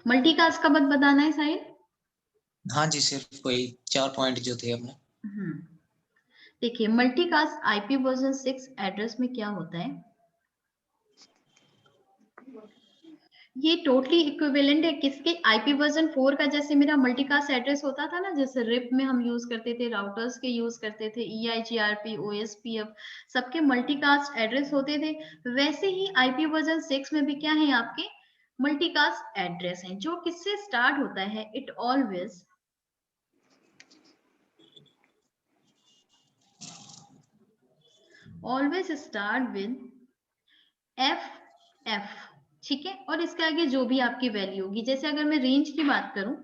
Multicast का बत बताना है साहिल? हाँ जी, सिर्फ कोई 4 पॉइंट जो थे अपने। देखिए मल्टीकास्ट आईपी वर्जन 6 एड्रेस में क्या होता है, ये टोटली इक्विवेलेंट है किसके, आईपी वर्जन 4 का। जैसे मेरा मल्टीकास्ट एड्रेस होता था ना, जैसे रिप में हम यूज करते थे, राउटर्स के यूज करते थे, EIGRP, OSPF, सबके मल्टीकास्ट एड्रेस होते थे। वैसे ही आईपी वर्जन 6 में भी क्या है, आपके मल्टीकास्ट एड्रेस है, जो किससे स्टार्ट होता है, it always start with FF, ठीक है। और इसके आगे जो भी आपकी वैल्यू होगी, जैसे अगर मैं रेंज की बात करूं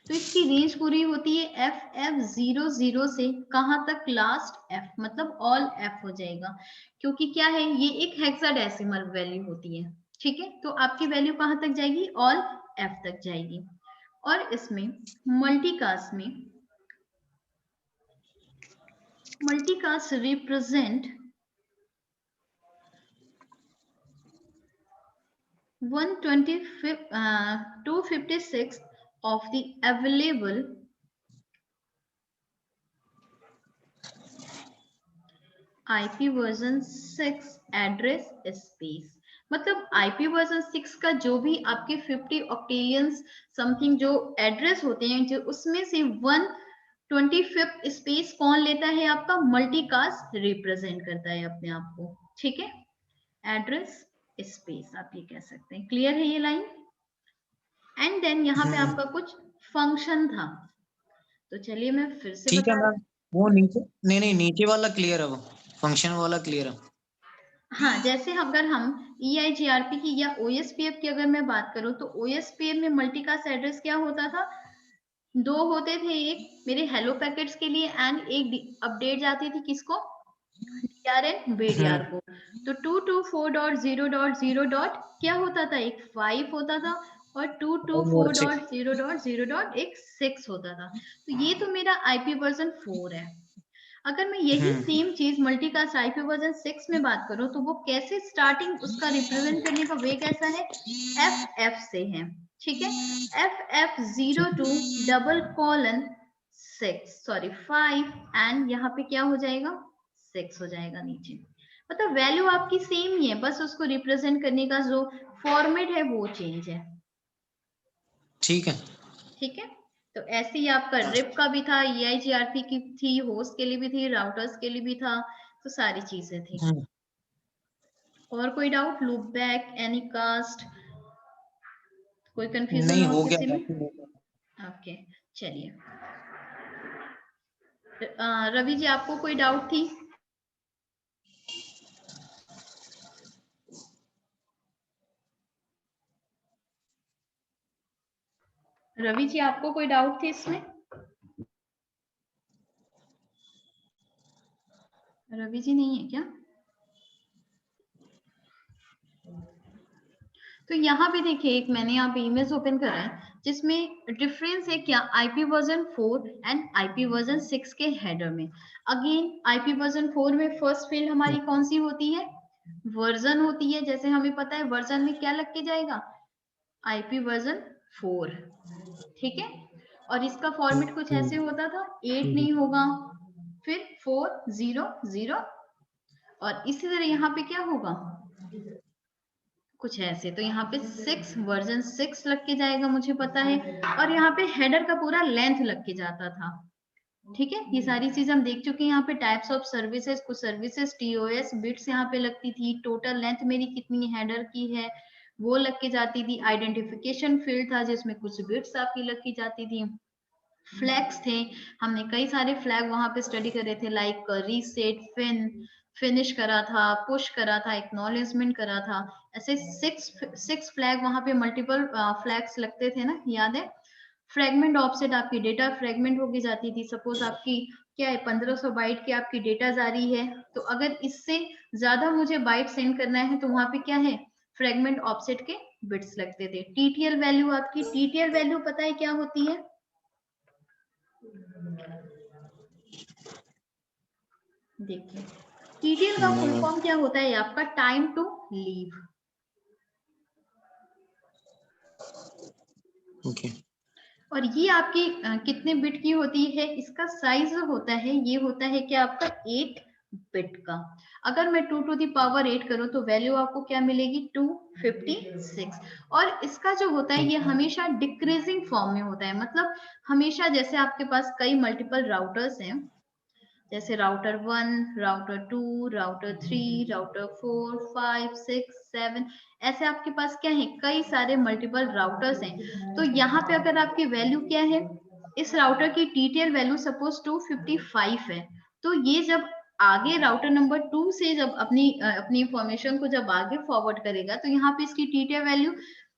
तो इसकी रेंज पूरी होती है FF00 से कहां तक, लास्ट F, मतलब ऑल F हो जाएगा, क्योंकि क्या है, ये एक हेक्साडेसिमल वैल्यू होती है, ठीक है। तो आपकी वैल्यू कहां तक जाएगी, ऑल F तक जाएगी। और इसमें multicast represent 256 of the available IP version 6 address space. मतलब IP वर्जन 6 का जो भी आपके 50 ऑक्टेलियंस समथिंग जो एड्रेस होते हैं, जो उसमें से 1/25 स्पेस कौन लेता है, आपका मल्टीकास्ट रिप्रेजेंट करता है अपने आप को, ठीक है। एड्रेस स्पेस आप ये कह सकते हैं। क्लियर है ये लाइन? एंड देन यहाँ पे आपका कुछ फंक्शन था, तो चलिए मैं फिर से ठीक है बता। मैम, वो नीचे नहीं, नीचे वाला क्लियर है, वो फंक्शन वाला क्लियर है। हाँ, जैसे अगर हम EIGRP की या OSPF की अगर मैं बात करूं तो OSPF में मल्टीकास्ट एड्रेस क्या होता था, दो होते थे, एक मेरे हेलो पैकेट्स के लिए एंड एक अपडेट जाती थी किसको, DRN BDR को। तो 224.0.0. क्या होता था, एक 5 होता था, और 224.0.0. एक 6 होता था। तो ये तो मेरा IP वर्जन 4 है। अगर मैं यही सेम चीज मल्टीकास्ट आईपी वर्जन 6 में बात करूं तो वो कैसे, स्टार्टिंग उसका रिप्रेजेंट करने का वे कैसा है, FF से है, ठीक है। FF02:6 एंड यहाँ पे क्या हो जाएगा, 6 हो जाएगा नीचे। मतलब वैल्यू आपकी सेम ही है, बस उसको रिप्रेजेंट करने का जो फॉर्मेट है वो चेंज है, ठीक है। ठीक है। तो ऐसे ही आपका रिप का भी था, EIGRP की थी, होस्ट के लिए भी थी, राउटर्स के लिए भी था, तो सारी चीजें थी। और कोई डाउट, लूप बैक, एनीकास्ट, कोई कंफ्यूजन नहीं, और हो किसी गया। में? ओके, चलिए। रवि जी आपको कोई डाउट थी? रवि जी आपको कोई डाउट थी इसमें? रवि जी नहीं है क्या? तो यहाँ पे देखिए, एक मैंने यहाँ पे इमेज ओपन करा है जिसमें डिफरेंस है क्या, IP version 4 and IP version 6 के हेडर में। अगेन आईपी वर्जन 4 में फर्स्ट फील्ड हमारी कौन सी होती है, वर्जन होती है। जैसे हमें पता है वर्जन में क्या लग के जाएगा, आईपी वर्जन 4, ठीक है। और इसका फॉर्मेट कुछ ऐसे होता था, 8 नहीं होगा, फिर 400, और इसी तरह यहाँ पे क्या होगा, कुछ ऐसे। तो यहाँ पे 6 वर्जन 6 लग के जाएगा, मुझे पता है। और यहाँ पे हेडर का पूरा लेंथ लग के जाता था, ठीक है। ये सारी चीज हम देख चुके हैं। यहाँ पे टाइप्स ऑफ सर्विसेज, कुछ सर्विसेज TOS बिट्स यहाँ पे लगती थी, टोटल लेंथ मेरी कितनी हेडर की है वो लग के जाती थी, आइडेंटिफिकेशन फील्ड था जिसमें कुछ बिट्स आपकी लग की जाती थी, फ्लैग्स थे, हमने कई सारे फ्लैग वहां पे स्टडी करे थे, लाइक रीसेट, फिनिश करा था, पुश करा था, एक्नॉलेजमेंट करा था। ऐसे सिक्स फ्लैग वहां पे, मल्टीपल फ्लैग्स लगते थे ना, याद है। फ्रेगमेंट ऑफसेट, आपकी डेटा फ्रेगमेंट होगी जाती थी। सपोज आपकी क्या है, 1500 बाइट की आपकी डेटा जा रही है, तो अगर इससे ज्यादा मुझे बाइट सेंड करना है तो वहां पे क्या है, फ्रेगमेंट ऑफसेट के बिट्स लगते थे। TTL वैल्यू, आपकी TTL वैल्यू पता है क्या होती है, देखिए TTL का फुल फॉर्म क्या होता है आपका, टाइम टू लीव। ओके और ये आपकी कितने बिट की होती है, इसका साइज होता है, ये होता है कि आपका 8 बिट का। अगर मैं 2 टू दी पावर 8 करूं तो वैल्यू आपको क्या मिलेगी, 256। और इसका जो होता है ये हमेशा डिक्रीजिंग फॉर्म में होता है, मतलब हमेशा जैसे आपके पास कई मल्टीपल राउटर्स हैं, जैसे राउटर 1, राउटर 2, राउटर 3, राउटर 4, 5, 6, 7, ऐसे आपके पास क्या है, कई सारे मल्टीपल राउटर्स हैं। तो यहाँ पे अगर आपकी वैल्यू क्या है, इस राउटर की टीटीएल वैल्यू सपोज 255 है, तो ये जब आगे राउटर नंबर 2 से जब अपनी इंफॉर्मेशन को जब आगे फॉरवर्ड करेगा तो यहाँ पे इसकी टीटीएल वैल्यू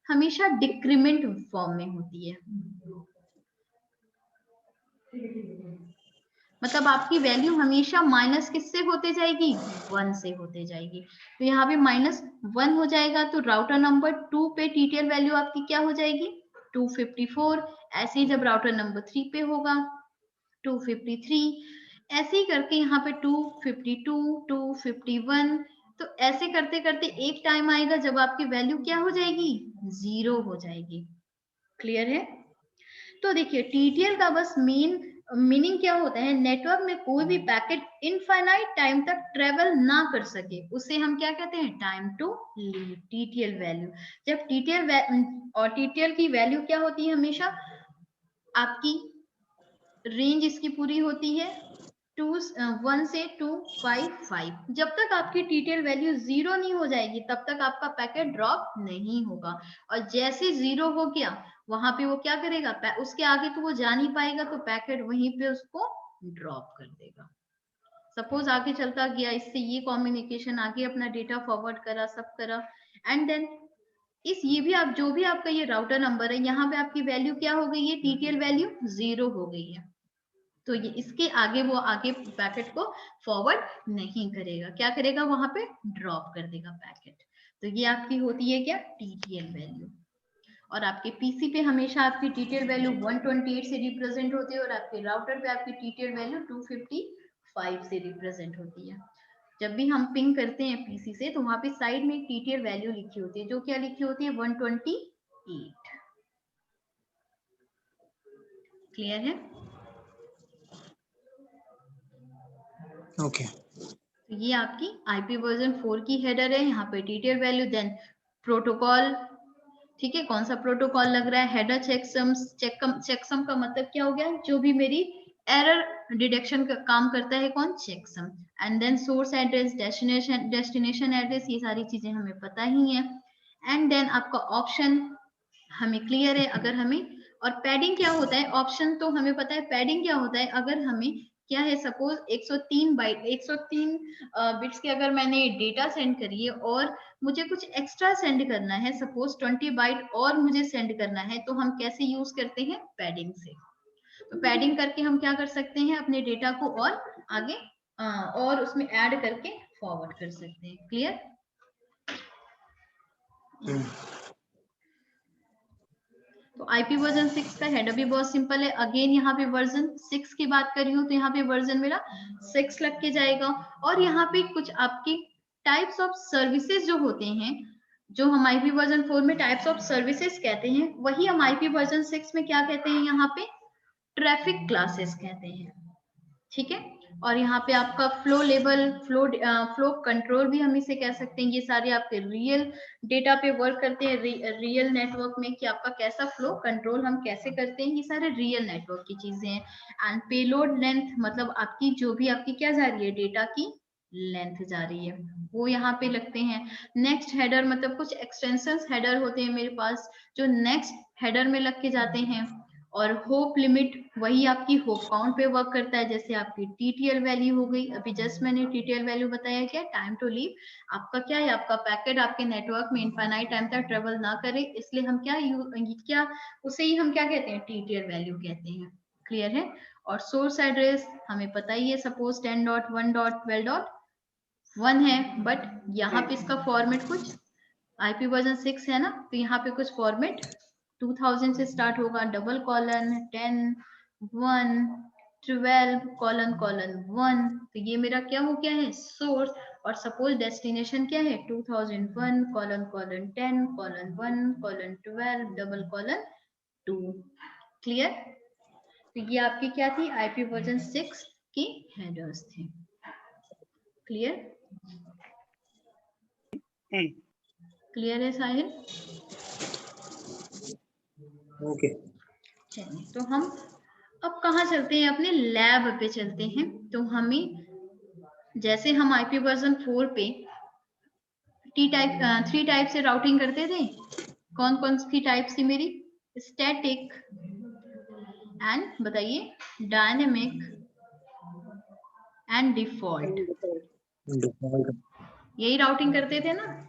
हमेशा डिक्रीमेंट फॉर्म में होती है, मतलब आपकी वैल्यू हमेशा माइनस किससे होते जाएगी, 1 से होते जाएगी। तो यहाँ पे -1 हो जाएगा, तो राउटर नंबर 2 पे टीटीएल वैल्यू आपकी क्या हो जाएगी, 254। ऐसे ही जब राउटर नंबर 3 पे होगा 253, ऐसे ही करके यहाँ पे 252, 251। तो ऐसे करते करते एक टाइम आएगा जब आपकी वैल्यू क्या हो जाएगी, 0 हो जाएगी। क्लियर है? तो देखिए टीटीएल का बस मेन मीनिंग क्या होता है, नेटवर्क में कोई भी पैकेट इनफाइनाइट टाइम तक ट्रेवल ना कर सके, उसे हम क्या कहते हैं, time to live, TTL value. जब टीटीएल और टीटीएल की वैल्यू क्या होती है, हमेशा आपकी रेंज इसकी पूरी होती है 1 से 255। जब तक आपकी टीटीएल वैल्यू 0 नहीं हो जाएगी तब तक आपका पैकेट ड्रॉप नहीं होगा, और जैसे 0 हो गया वहां पे वो क्या करेगा, उसके आगे तो वो जा नहीं पाएगा, तो पैकेट वहीं पे उसको ड्रॉप कर देगा। सपोज आगे चलता गया, इससे ये कम्युनिकेशन आगे अपना डेटा फॉरवर्ड करा, सब करा, एंड देन ये भी आप जो भी आपका ये राउटर नंबर है, यहाँ पे आपकी वैल्यू क्या हो गई है, टीटीएल वैल्यू 0 हो गई है, तो ये इसके आगे वो आगे पैकेट को फॉरवर्ड नहीं करेगा, क्या करेगा, वहां पे ड्रॉप कर देगा पैकेट। तो ये आपकी होती है क्या, टीटीएल वैल्यू। और आपके पीसी पे हमेशा आपकी टीटीएल वैल्यू 128 से रिप्रेजेंट होती है, और आपके राउटर पे आपकी टीटीएल वैल्यू 255 से रिप्रेजेंट होती है। जब भी हम पिंग करते हैं पीसी से तो वहां पे साइड में टीटीएल वैल्यू लिखी होती है, जो क्या लिखी होती है, 128। क्लियर है? ओके तो ये आपकी आईपी वर्जन 4 की हेडर है, यहाँ पे टीटीएल वैल्यू, देन प्रोटोकॉल, ठीक है, कौन सा प्रोटोकॉल लग रहा है, हेडर चेकसम। चेकसम का मतलब क्या हो गया, जो भी मेरी एरर डिटेक्शन का काम करता है, कौन, checksum. And then source address, destination address, ये सारी चीजें हमें पता ही है। एंड देन आपका ऑप्शन हमें क्लियर है, अगर हमें, और पैडिंग क्या होता है, ऑप्शन तो हमें पता है, पैडिंग क्या होता है, अगर हमें क्या है, सपोज 103 बाइट 103 बिट्स के अगर मैंने डेटा सेंड करी है और मुझे कुछ एक्स्ट्रा सेंड करना है, सपोज 20 बाइट और मुझे सेंड करना है, तो हम कैसे यूज करते हैं, पैडिंग से। तो पैडिंग करके हम क्या कर सकते हैं, अपने डेटा को और आगे और उसमें ऐड करके फॉरवर्ड कर सकते हैं। क्लियर? तो आईपी वर्जन 6 का हेडर भी बहुत सिंपल है। अगेन यहाँ पे वर्जन 6 की बात कर रही हूँ तो यहाँ पे वर्जन मेरा 6 लग के जाएगा। और यहाँ पे कुछ आपकी टाइप्स ऑफ सर्विसेज जो होते हैं, जो हम आईपी वर्जन 4 में टाइप्स ऑफ सर्विसेज कहते हैं, वही हम आईपी वर्जन 6 में क्या कहते हैं, यहाँ पे ट्रैफिक क्लासेस कहते हैं। ठीक है, और यहाँ पे आपका फ्लो लेवल, फ्लो कंट्रोल भी हम इसे कह सकते हैं। ये सारे आपके रियल डेटा पे वर्क करते हैं, रियल नेटवर्क में, कि आपका कैसा फ्लो कंट्रोल हम कैसे करते हैं, ये सारे रियल नेटवर्क की चीजें हैं। एंड पेलोड लेंथ, मतलब आपकी जो भी आपकी क्या जा रही है, डेटा की लेंथ जा रही है, वो यहाँ पे लगते हैं। नेक्स्ट हेडर, मतलब कुछ एक्सटेंशन हेडर होते हैं मेरे पास, जो नेक्स्ट हेडर में लग के जाते हैं। और होप लिमिट, वही आपकी होप काउंट पे वर्क करता है, जैसे आपकी टीटीएल वैल्यू हो गई, अभी जस्ट मैंने टीटीएल वैल्यू बताया, क्या, टाइम टू लीव। आपका क्या है, आपका पैकेट आपके नेटवर्क में इनफाइनाइट टाइम तक ट्रेवल ना करे, इसलिए हम क्या उसे ही हम क्या कहते हैं, टीटीएल वैल्यू कहते हैं। क्लियर है? और सोर्स एड्रेस हमें पता ही है, सपोज 10.1.12.1 है, बट यहाँ पे इसका फॉर्मेट कुछ आईपी वर्जन 6 है ना, तो यहाँ पे कुछ फॉर्मेट 2000 से स्टार्ट होगा, डबल कॉलन 10 1 12 कॉलन कॉलन 1। तो ये मेरा क्या हो गया है, सोर्स। और सपोज डेस्टिनेशन क्या है, 2001 colon colon 10 colon 1 colon 12 double colon 2। Clear? तो ये आपकी क्या थी, आईपी वर्जन 6 की हेडर्स थे। क्लियर? क्लियर है साहिल? ओके। चलिए, तो हम अब कहाँ चलते हैं, अपने लैब पे चलते हैं। तो हमें जैसे हम आईपी वर्जन 4 पे 3 टाइप से राउटिंग करते थे, कौन कौन सी टाइप थी मेरी, स्टैटिक एंड बताइए डायनेमिक एंड डिफॉल्ट, यही राउटिंग करते थे ना।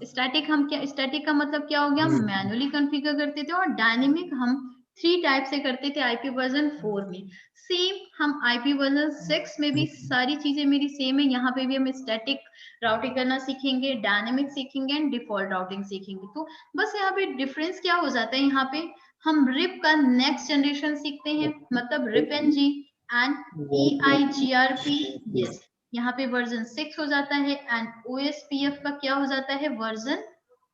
स्टैटिक हम क्या, स्टैटिक का मतलब क्या हो गया, हम मैनुअली कॉन्फ़िगर करते थे, और डायनेमिक हम 3 टाइप से करते थे आईपी वर्जन 4 में। सेम हम आईपी वर्जन 6 में भी सारी चीजें मेरी सेम है। यहाँ पे भी हम स्टैटिक राउटिंग करना सीखेंगे, डायनेमिक सीखेंगे एंड डिफॉल्ट राउटिंग सीखेंगे। तो बस यहाँ पे डिफरेंस क्या हो जाता है, यहाँ पे हम रिप का नेक्स्ट जनरेशन सीखते हैं, मतलब RIP N G and EIGRP। Yes, यहाँ पे वर्जन 6 हो जाता है एंड OSPF का क्या हो जाता है, वर्जन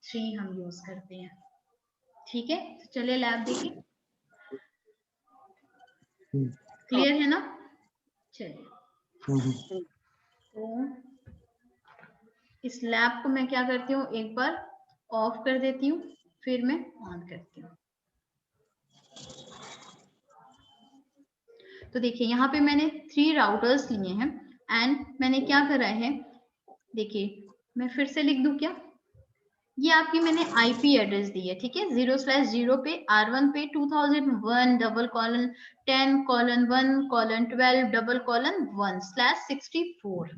3 हम यूज करते हैं। ठीक है, तो चलिए लैब देखिए। क्लियर है ना? चलिए, तो इस लैब को मैं क्या करती हूँ, एक बार ऑफ कर देती हूँ, फिर मैं ऑन करती हूँ। तो देखिए यहाँ पे मैंने 3 राउटर्स लिए हैं एंड मैंने क्या करा है, देखिए मैं फिर से लिख दूं क्या, ये आपकी मैंने आईपी एड्रेस दी है, ठीक है। 0/0 पे R1 पे 2001 $10:1:12:1/64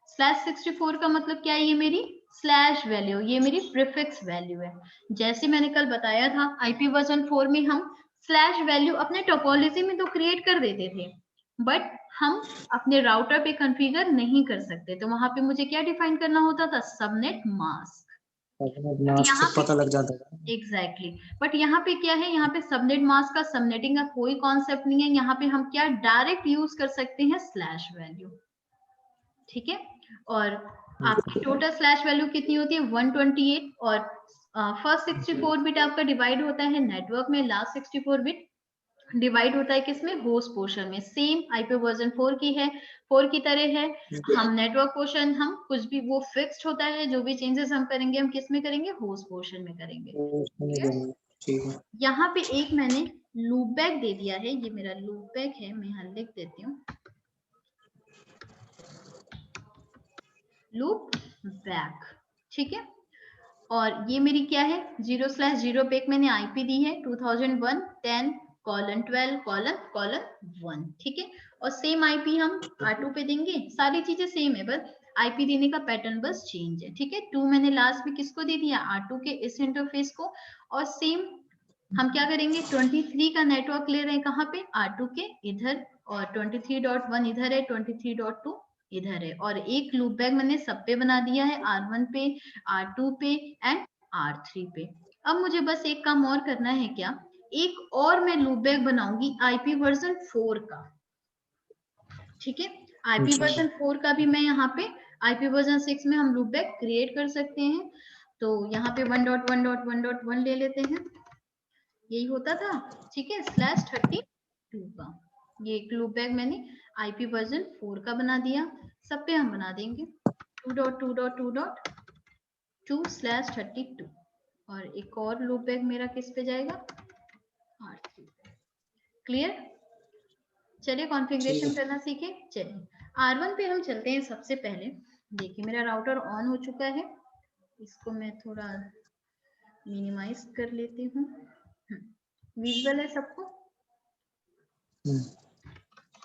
/64 का मतलब क्या है, ये मेरी स्लैश वैल्यू, ये मेरी प्रीफिक्स वैल्यू है। जैसे मैंने कल बताया था आईपी वर्जन 4 में हम स्लैश वैल्यू अपने टोपोलॉजी में तो क्रिएट कर देते थे, बट हम अपने राउटर पे कॉन्फ़िगर नहीं कर सकते। तो वहां पे मुझे क्या डिफाइन करना होता था, सबनेट मास्क। यहाँ पता लग जाता है एग्जैक्टली, बट यहाँ पे क्या है, यहाँ पे सबनेट मास्क का सबनेटिंग का कोई कॉन्सेप्ट नहीं है। यहाँ पे हम क्या डायरेक्ट यूज कर सकते हैं, स्लैश वैल्यू। ठीक है, और आपकी टोटल स्लैश वैल्यू कितनी होती है, 128, और फर्स्ट 64 बिट आपका डिवाइड होता है नेटवर्क में, लास्ट 64 बिट डिवाइड होता है किसमें, होस्ट पोर्शन में। सेम आईपी वर्जन 4 की है, 4 की तरह है। हम नेटवर्क पोर्शन हम कुछ भी वो फिक्स्ड होता है, जो भी चेंजेस हम करेंगे हम किस में करेंगे, होस्ट पोर्शन में करेंगे। यहाँ पे एक मैंने लूप बैक दे दिया है, ये मेरा लूप बैक है, मैं यहाँ लिख देती हूँ लूप बैक, ठीक है। और ये मेरी क्या है, 0/0 पे एक मैंने आईपी दी है 2001 10:12:1, ठीक है। और सेम आईपी हम R2 पे देंगे, सारी चीजें सेम है, बस आईपी देने का पैटर्न बस चेंज है, ठीक है। 2 मैंने लास्ट में किसको दे दिया, R2 के इस इंटरफेस को। और सेम हम क्या करेंगे, 23 का नेटवर्क ले रहे हैं कहाँ पे, R2 के इधर, और 23.1 इधर है, 23.2 इधर है। और एक लूप बैक मैंने सब पे बना दिया है, R1 पे, R2 पे एंड R3 पे। अब मुझे बस एक काम और करना है, क्या, एक और मैं लूप बैक बनाऊंगी आईपी वर्जन 4 का, ठीक है। आईपी वर्जन 4 का भी मैं यहाँ पे आईपी वर्जन 6 में हम लूप बैक क्रिएट कर सकते हैं। तो यहाँ पे 1.1.1.1 ले लेते हैं, यही होता था, ठीक है, /32 का। ये एक लूप बैक मैंने आईपी वर्जन 4 का बना दिया, सब पे हम बना देंगे 2.2.2.2/32। और एक और लूप बैक मेरा किस पे जाएगा, R3। क्लियर? चलिए कॉन्फ़िगरेशन करना सीखे। चलिए R1 पे हम चलते हैं। सबसे पहले देखिए मेरा राउटर ऑन हो चुका है, इसको मैं थोड़ा मिनिमाइज कर लेती हूँ, विजुअल है सबको।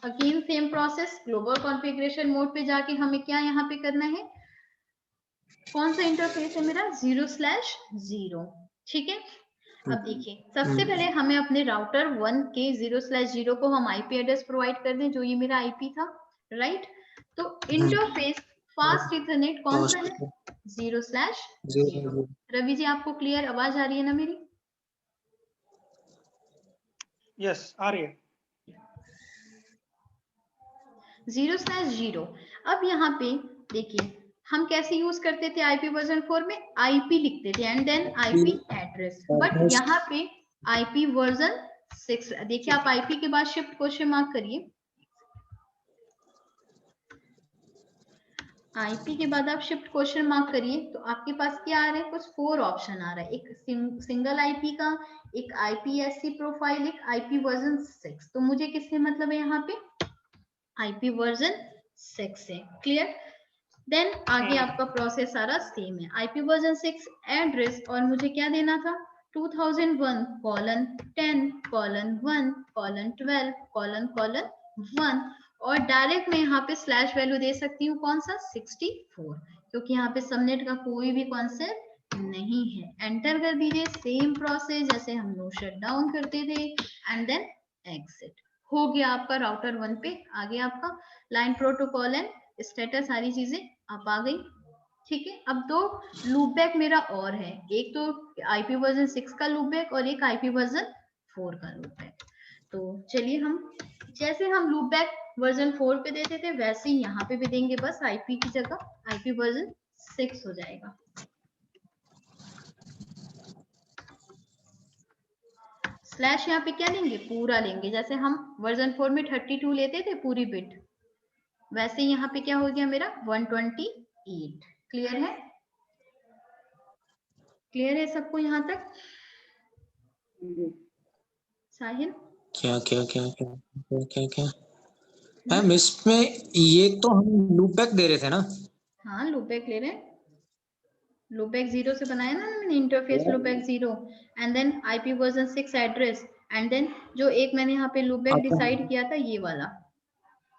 Again same process, global configuration mode पे जाके हमें क्या यहाँ पे करना है, कौन सा इंटरफेस है मेरा, 0/0, ठीक है। अब देखिए सबसे पहले हमें अपने राउटर 1 के 0/0 को हम आईपी एड्रेस प्रोवाइड कर दें, जो ये मेरा आईपी था, राइट। तो इंटरफेस फास्ट इथरनेट कौन सा है, 0/0। रवि जी आपको क्लियर आवाज आ रही है ना मेरी? यस आ रही है। 0/0। अब यहाँ पे देखिए हम कैसे यूज करते थे आईपी वर्जन 4 में, आईपी लिखते थे and then IP address, but यहाँ पे आईपी वर्जन 6। देखिए आप आईपी के बाद शिफ्ट क्वेश्चन मार्क करिए, आईपी के बाद आप शिफ्ट क्वेश्चन मार्क करिए, तो आपके पास क्या आ रहा है, कुछ 4 ऑप्शन आ रहा है, एक सिंगल आईपी का, एक आईपीएससी प्रोफाइल, एक आईपी वर्जन 6। तो मुझे किससे मतलब है यहाँ पे, आईपी वर्जन 6 से। क्लियर। देन आगे आपका प्रोसेस सारा सेम है, आईपी वर्जन 6 एड्रेस, और मुझे क्या देना था, 2001:10:1:12:1, और डायरेक्ट मैं यहाँ पे स्लैश वैल्यू दे सकती हूँ, कौन सा, 64, क्योंकि यहाँ पे सबनेट का कोई भी कॉन्सेप्ट नहीं है। एंटर कर दीजिए, सेम प्रोसेस जैसे हम लोग शट डाउन करते थे, एंड देन एग्जिट। हो गया आपका राउटर 1 पे, आगे आपका लाइन प्रोटोकॉल एंड स्टेटस सारी चीजें आप आ गई। ठीक है, अब दो लूप बैक मेरा और है, एक तो आईपी वर्जन 6 का लूप बैक और एक आईपी वर्जन 4 का लूप बैक। तो चलिए हम जैसे हम लूप बैक वर्जन 4 पे देते थे वैसे ही यहाँ पे भी देंगे, बस आईपी की जगह आईपी वर्जन 6 हो जाएगा। स्लैश यहाँ पे क्या लेंगे, पूरा लेंगे, जैसे हम वर्जन 4 में 32 लेते थे पूरी बिट, वैसे यहाँ पे क्या हो गया मेरा 128। क्लियर है, क्लियर है सबको यहाँ तक। साहिल क्या क्या क्या क्या क्या क्या क्या मैम इसमें ये तो हम लूप बैक दे रहे थे ना? हाँ लूप बैक ले रहे हैं, लूप बैक 0 से बनाया ना मैंने, interface loop back 0, and then IP version 6 address, and then जो एक मैंने यहाँ पे लूप बैक अच्छा डिसाइड किया था ये वाला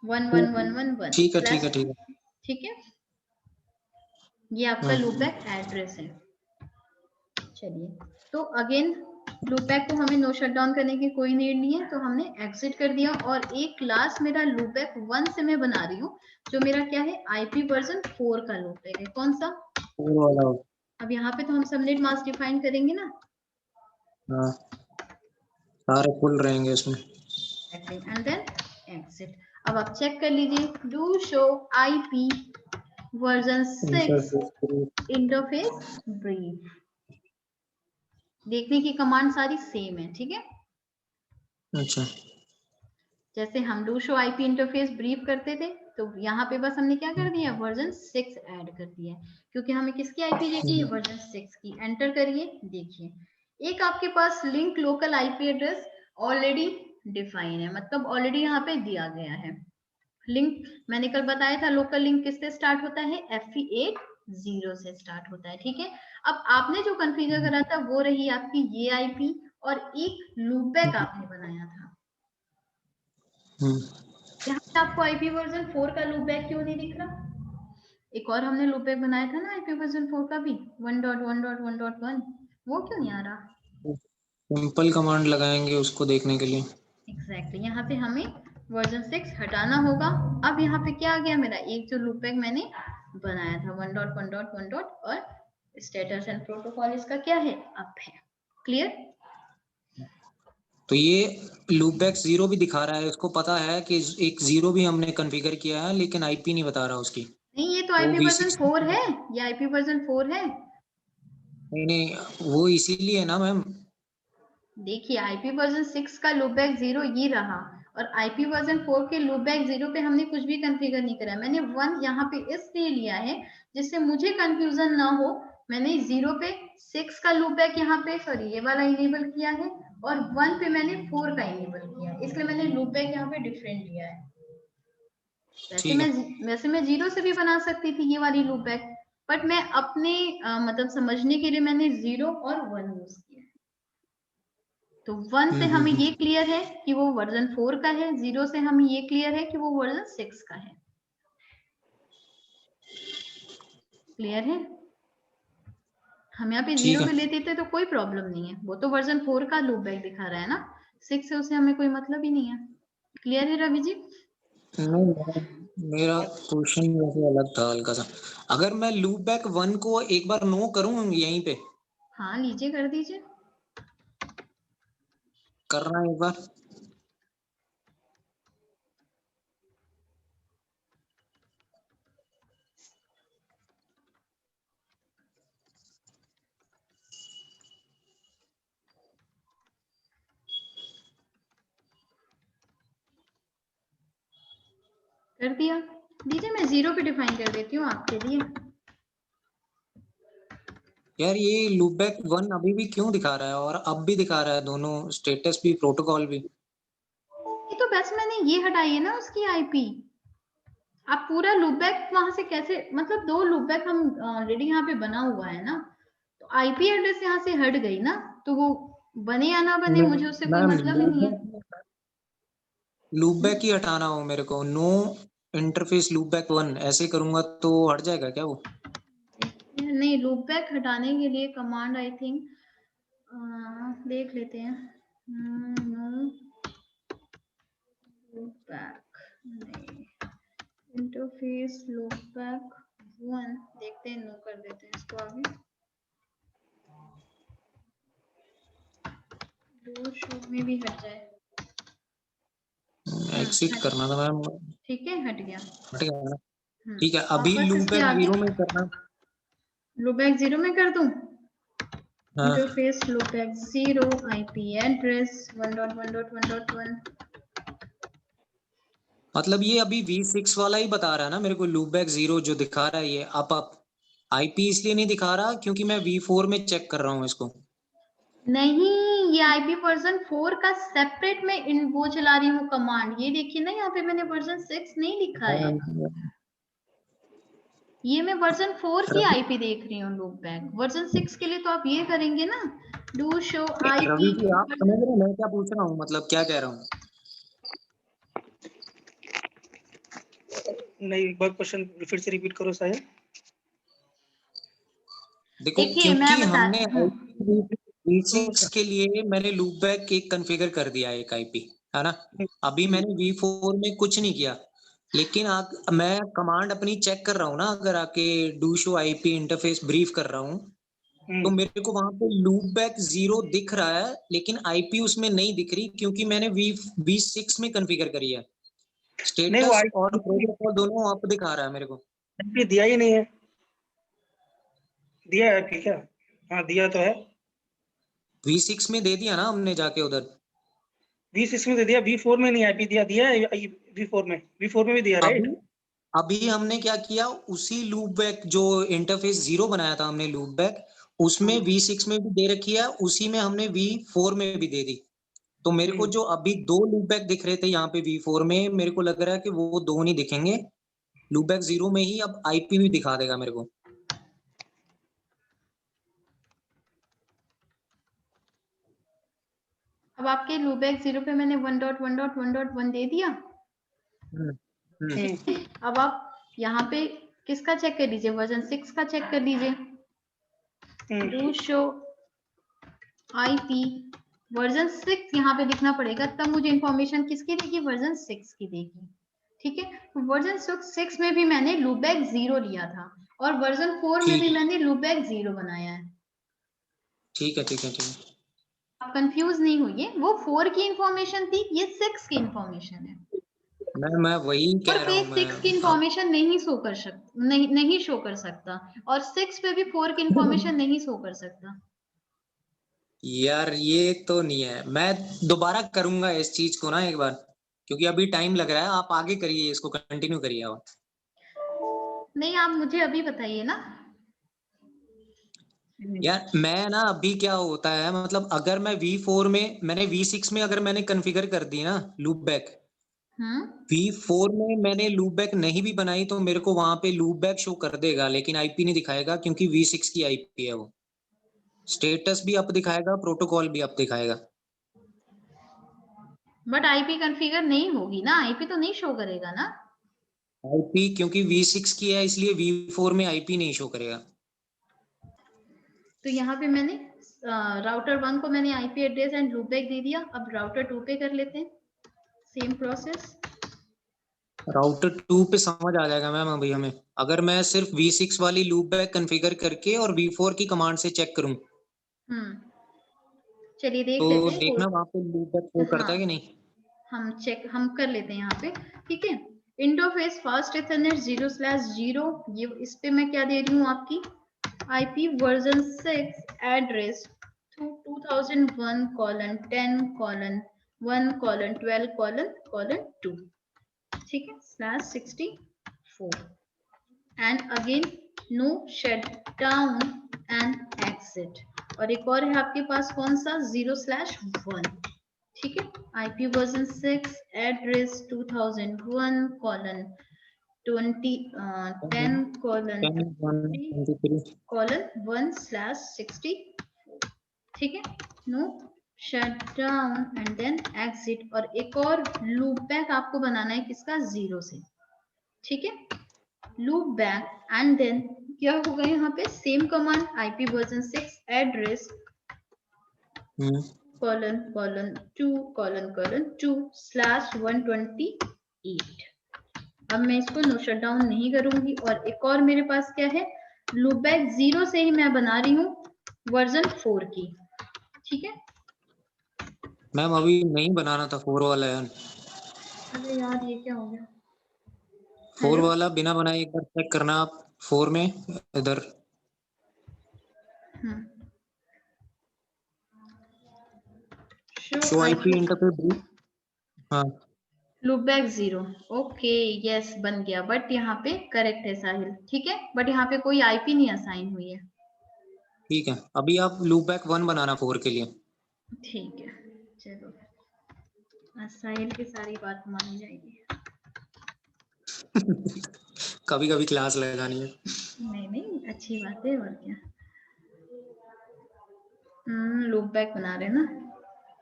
11111 ठीक है ठीक स्लैश। है ठीक है। ठीक है, ये आपका लूप बैक एड्रेस है। चलिए, तो अगेन लूप बैक को हमें नो शट डाउन करने की कोई नीड नहीं है, तो हमने एग्जिट कर दिया, और एक क्लास मेरा लूप बैक 1 से मैं बना रही हूँ, जो मेरा क्या है, आईपी वर्जन 4 का लूप बैक है। कौन सा, वो वाला। अब यहाँ पे तो हम सबनेट मास्क डिफाइन करेंगे ना, हाँ सारे फुल रहेंगे इसमें। And then exit. अब आप चेक कर लीजिए, do show IP version 6 interface brief, देखने की कमांड सारी सेम है। ठीक है, अच्छा जैसे हम do show IP interface brief करते थे, तो यहाँ पे बस हमने क्या कर दिया, वर्जन 6 ऐड कर दिया, क्योंकि हमें किसकी आईपी चाहिए, वर्जन 6 की। एंटर करिए, देखिए एक आपके पास link local IP address already define है, मतलब ऑलरेडी यहाँ पे दिया गया है। लिंक मैंने कल बताया था, लोकल लिंक किससे स्टार्ट होता है, FE80 से स्टार्ट होता है। ठीक है, अब आपने जो कॉन्फ़िगर करा था वो रही आपकी ये आईपी, और एक लूपबैक आपने बनाया था। यहाँ पे आपको आईपी वर्जन 4 का लूपबैक क्यों नहीं दिख रहा, एक और हमने लूपबैक बनाया था ना आईपी वर्जन 4 का भी 1.1.1.1, वो क्यों नहीं आ रहा। सिंपल कमांड लगाएंगे उसको देखने के लिए। एग्जैक्टली, यहाँ पे हमें वर्जन 6 हटाना होगा। अब यहाँ पे क्या आ गया मेरा, एक जो लूपबैक मैंने बनाया था 1.1.1. और स्टेटस एंड प्रोटोकॉल इसका क्या है, अप है। क्लियर, तो ये लूप बैक 0 भी दिखा रहा है, उसको पता है कि एक 0 भी हमने कॉन्फ़िगर किया है, लेकिन आईपी नहीं बता रहा उसकी। नहीं ये तो वो आईपी वर्जन V6 4 है, ये आईपी वर्जन 4 है। नहीं नहीं वो इसीलिए ना मैम। देखिए आईपी वर्जन 6 का लूपबैक 0 ये रहा, और आईपी वर्जन 4 के लूपबैक 0 पे हमने कुछ भी कॉन्फ़िगर नहीं करा, मैंने 1 यहाँ पे इसलिए लिया है जिससे मुझे कंफ्यूजन ना हो। मैंने 0 पे 6 का लूपबैक यहाँ पे, सॉरी ये वाला इनेबल किया है, और 1 पे मैंने 4 का इनेबल किया है, इसलिए मैंने लूपबैक यहाँ पे डिफरेंट लिया है। ठीक है वैसे मैं 0 से भी बना सकती थी ये वाली लूपबैक, बट मैं अपने मतलब समझने के लिए मैंने 0 और 1 यूज किया है। तो 1 से हमें ये क्लियर है कि वो वर्जन 4 का है, 0 से हमें ये क्लियर है कि वो वर्जन 6 का है। क्लियर है, हम यहाँ पे ठीक 0 है। भी लेते थे तो कोई प्रॉब्लम नहीं है, वो तो वर्जन 4 का लूप बैक दिखा रहा है ना, 6 से उसे हमें कोई मतलब ही नहीं है। क्लियर है रवि जी। नहीं मेरा क्वेश्चन वैसे अलग था हल्का सा। अगर मैं लूप बैक 1 को एक बार नो करूं यहीं पे, हाँ लीजिए, कर दीजिए। कर रहा है एक बार। कर दिया। दीजिए मैं 0 पे डिफाइन कर देती हूँ आपके लिए। यार ये लूपबैक 1 अभी भी क्यों दिखा रहा है और अब भी दिखा रहा है, दोनों स्टेटस भी प्रोटोकॉल भी। ये तो बस मैंने ये हटाई है ना उसकी आईपी। आप पूरा लूपबैक वहां से कैसे, मतलब 2 लूपबैक हम ऑलरेडी यहाँ पे बना हुआ है ना, तो आईपी एड्रेस यहाँ से हट गई ना, तो वो बने या ना बने मुझे उससे कोई मैम मतलब ही नहीं है। लूपबैक ही हटाना हो मेरे को, नो इंटरफेस लूपबैक 1 ऐसे करूंगा तो हट जाएगा क्या वो? नहीं, लूपबैक हटाने के लिए कमांड आई थिंक देख लेते हैं। नो लूपबैक नहीं, इंटरफेस लूपबैक 1 देखते हैं, नो कर देते हैं इसको आगे। दो शो में भी हट जाए। एग्जिट करना था मैम। ठीक है, हट गया। हट गया ना? ठीक है, अभी वापस इसके लूपबैक आगे 0 में करना। लूपबैक 0 में कर दूं। हाँ इंटरफेस लूपबैक 0 आईपी एड्रेस 1.1.1.1। मतलब ये अभी V6 वाला ही बता रहा है ना मेरे को, लूपबैक 0 जो दिखा रहा है ये अप आईपी इसलिए नहीं दिखा रहा क्योंकि मैं V4 में चेक कर रहा हूँ इसको। नहीं, ये आईपी वर्जन 4 का सेपरेट में इन वो चला रही हूँ कमांड। ये देखिए ना, यहाँ पे मैंने वर्जन 6 नहीं लिखा है, ये मैं वर्जन 4 की आईपी देख रही हूँ लूपबैक। वर्जन 6 के लिए तो आप ये करेंगे ना, do show IP. Ravi ji आप समझ रहे हैं मैं क्या पूछ रहा हूँ, मतलब क्या कह रहा हूँ? नहीं, एक बार क्वेश्चन फिर से रिपीट करो शायद। देखो देखिए मैं क्योंकि बता हमने V6 के लिए मैंने लूपबैक एक कॉन्फ़िगर कर दिया एक आईपी, है ना? अभी मैंने V4 में कुछ नहीं किया, लेकिन मैं कमांड अपनी चेक कर रहा हूँ ना, अगर आके do show IP interface brief कर रहा हूँ तो मेरे को वहां पे लूपबैक 0 दिख रहा है, लेकिन आईपी उसमें नहीं दिख रही क्योंकि मैंने V6 में कॉन्फ़िगर करी है। नहीं, वो स्टेटस और प्रोटोकॉल दोनों आप दिखा रहा है मेरे को। आईपी दिया ही नहीं है। दिया है आईपी क्या? हाँ, दिया तो है। V6 में दे दिया ना हमने जाके उधर। V6 में दे दिया, V4 में नहीं आईपी दिया है V4 में। V4 में भी दिया, अभी राइट? अभी हमने क्या किया, उसी लूप बैक जो इंटरफेस 0 बनाया था हमने लूप बैक, उसमें V6 में भी दे रखी है, उसी में हमने V4 में भी दे दी। तो मेरे को जो अभी 2 लूप बैक दिख रहे थे यहाँ पे V4 में, मेरे को लग रहा है कि वो 2 नहीं दिखेंगे, लूप बैक 0 में ही अब आईपी भी दिखा देगा मेरे को। अब आपके लूपबैक 0 पे मैंने 1.1.1.1 दे दिया। अब आप यहाँ पे किसका चेक कर लीजिए, वर्जन 6 का चेक कर लीजिए। डू शो आईपी वर्जन 6 यहाँ पे लिखना पड़ेगा, तब मुझे इंफॉर्मेशन किसकी देगी, वर्जन 6 की देगी। ठीक है, तो वर्जन 6 में भी मैंने लूपबैक 0 लिया था और वर्जन 4 में भी मैंने लूपबैक 0 बनाया है। ठीक है ठीक है ठीक है। आप कंफ्यूज नहीं होइए, वो 4 की इंफॉर्मेशन थी, ये 6 की इंफॉर्मेशन है। मैं वही कह रहा हूँ 6 की मैं अब। इंफॉर्मेशन नहीं शो कर सकता, नहीं शो कर सकता, और 6 पे भी 4 की इंफॉर्मेशन नहीं शो कर सकता। यार ये तो नहीं है, मैं दोबारा करूंगा इस चीज को ना एक बार, क्योंकि अभी टाइम लग रहा है। आप आगे करिए, इसको कंटिन्यू करिए आप। नहीं, आप मुझे अभी बताइए ना। यार मैं ना अभी क्या होता है, मतलब अगर मैं V4 में, मैंने V6 में अगर मैंने कॉन्फ़िगर कर दी ना लूप बैक, V4 में मैंने लूप बैक नहीं भी बनाई तो मेरे को वहां पे लूप बैक शो कर देगा, लेकिन आईपी नहीं दिखाएगा क्योंकि V6 की आईपी है वो। स्टेटस भी अप दिखाएगा, प्रोटोकॉल भी अप दिखाएगा। बट आईपी कॉन्फ़िगर नहीं होगी ना, आईपी तो नहीं शो करेगा ना। आईपी क्योंकि V6 की है इसलिए V4 में आईपी नहीं शो करेगा। तो यहाँ पे मैंने राउटर 1 को मैंने आईपी एड्रेस एंड लूपबैक दे दिया। अब राउटर 2 पे कर लेते हैं सेम प्रोसेस। राउटर 2 पे समझ आ जाएगा मैम अभी हमें, अगर मैं सिर्फ V6 वाली लूप बैक कॉन्फ़िगर करके और V4 की कमांड से चेक करूं चलिए देख तो लेते हैं देखना वहां पे लूप बैक शो करता है कि नहीं। हम कर लेते हैं यहाँ पे। ठीक है, इंटरफेस फास्ट इथरनेट 0/0, ये इस पे मैं क्या दे रही हूँ आपकी आईपी वर्जन 6 एड्रेस 2001:10:1:12:2। ठीक है, /64 and again no shut down and exit. और एक और है आपके पास कौन सा, 0/1, ठीक है, IP version 6 address 2001 colon 10 colon 1/64, ठीक है, no shut down and then exit. और एक और लूप बैक आपको बनाना है किसका, 0 से, ठीक है, लूप बैक एंड देन क्या होगा यहाँ पे, same command IP version 6 address colon 2 colon 2/128। अब मैं इसको नो शट डाउन नहीं करूंगी। और एक और मेरे पास क्या है, लूप बैक 0 से ही मैं बना रही हूँ वर्जन 4 की, ठीक है। मैम अभी नहीं बनाना था 4 वाला यार। अरे यार ये क्या हो गया, 4 वाला बिना बनाए एक बार चेक करना आप 4 में इधर। Show IP interface. हाँ लूप बैक 0, ओके यस बन गया, बट यहाँ पे करेक्ट है साहिल, ठीक है, बट यहाँ पे कोई IP नहीं असाइन हुई है। ठीक है, अभी आप लूप बैक 1 बनाना 4 के लिए। ठीक है चलो, आज साहिल की सारी बात मानी जाएगी। कभी कभी क्लास लगानी है। नहीं अच्छी बात है, और क्या। लूप बैक बना रहे ना,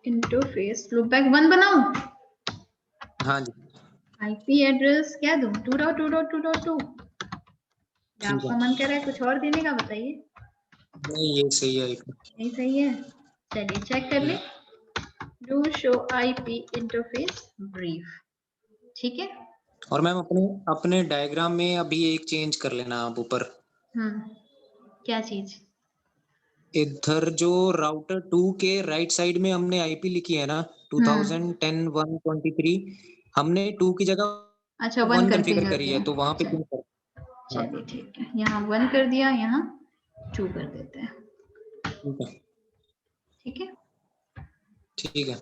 इंटरफेस लूप बैक 1 बनाऊं। हाँ जी IP एड्रेस क्या दूं, 2.2.2.2। आपका मन कर रहा है कुछ और देने का, बताइए। नहीं ये सही है। नहीं सही है, चलिए चेक कर ले। Do show IP interface brief, ठीक है। और मैम अपने डायग्राम में अभी एक चेंज कर लेना आप ऊपर। क्या चीज, इधर जो राउटर 2 के राइट साइड में हमने आईपी लिखी है ना 2010/123, हमने 2 की जगह अच्छा 1 1 कॉन्फ़िगर कॉन्फ़िगर करी है, तो वहां पे क्यों कर। चलिए ठीक है, यहाँ 1 कर दिया, यहाँ 2 कर देते हैं, ठीक है ठीक है। ठीक है।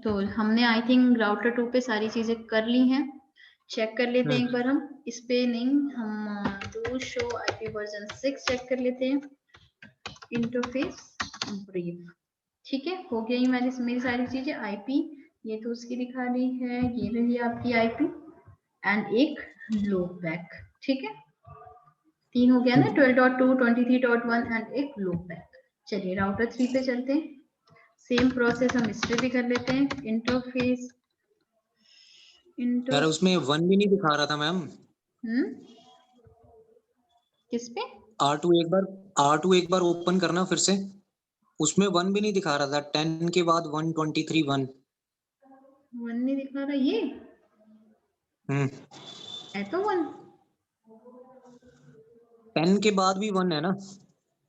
तो हमने आई थिंक राउटर 2 पे सारी चीजें कर ली हैं, चेक कर लेते हैं एक बार हम इस पे। नहीं, हम do show IP version 6 check कर लेते हैं, इंटरफेस ब्रीफ, ठीक है, हो गई मेरी सारी चीजें। IP ये तो उसकी दिखा रही है, ये रही आपकी IP एंड एक लूप बैक, ठीक है, 3 हो गया ना, 12.2 23.1 एंड एक लूप बैक। चलिए राउटर 3 पे चलते हैं, सेम प्रोसेस हम इस पे भी कर लेते हैं, इंटरफेस यार उसमें 1 भी नहीं दिखा रहा था मैम। किस पे, R2 एक बार ओपन करना फिर से, उसमें 1 भी नहीं दिखा रहा था, 10 के बाद 123 1 नहीं दिखा रहा, ये है तो 1, 10 के बाद भी 1 है ना,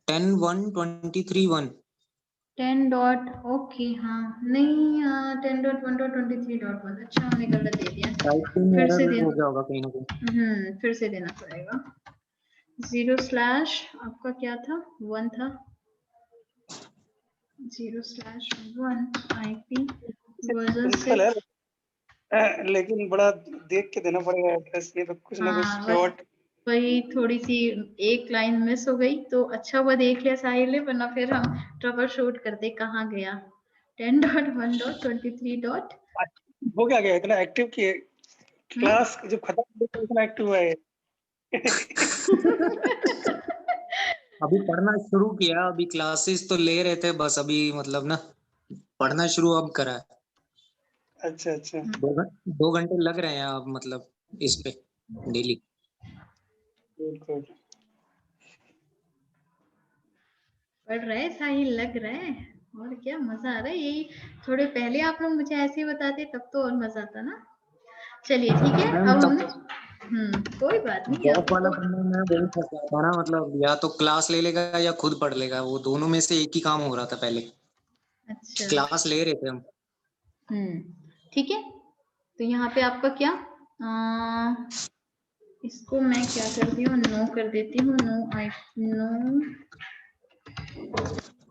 10 1 23 1। 10 डॉट ओके, हाँ नहीं 10.1.23.1, अच्छा हमने गलत दे दिया, फिर से हो देना, गया होगा कहीं ना कहीं। फिर से देना पड़ेगा। 0/ आपका क्या था, 1 था, 0/1 IP वर्जन 6। लेकिन बड़ा देख के देना पड़ेगा एड्रेस, नहीं तो कुछ ना कुछ डॉट। वही थोड़ी सी एक लाइन मिस हो गई, तो अच्छा हुआ देख लिया साहिल ने, वरना फिर हम ट्रबल शूट करते कहाँ गया। 10.1.23. हो गया इतना एक्टिव किए क्लास जब खत्म हो तो इतना एक्टिव है। अभी पढ़ना शुरू किया, अभी क्लासेस तो ले रहे थे बस, अभी मतलब ना पढ़ना शुरू अब करा है। अच्छा अच्छा 2 घंटे लग रहे हैं अब मतलब इस पे डेली। बिल्कुल। पढ़ रहे साहिल, लग रहा है, और क्या मजा आ रहा है। यही थोड़े पहले आप लोग मुझे ऐसे ही बताते तब तो और मजा आता ना। चलिए ठीक है, अब हमने कोई बात नहीं, जॉब अब वाला तो बंदा मैं वही फंस गया था ना, मतलब या तो क्लास ले लेगा या खुद पढ़ लेगा, वो दोनों में से एक ही काम हो रहा था पहले। अच्छा क्लास ले रहे थे हम। ठीक है, तो यहाँ पे आपका क्या, इसको मैं क्या करती हूँ, नो कर देती हूँ, नो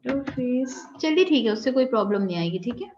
तो फेस, चलिए ठीक है, उससे कोई प्रॉब्लम नहीं आएगी, ठीक है।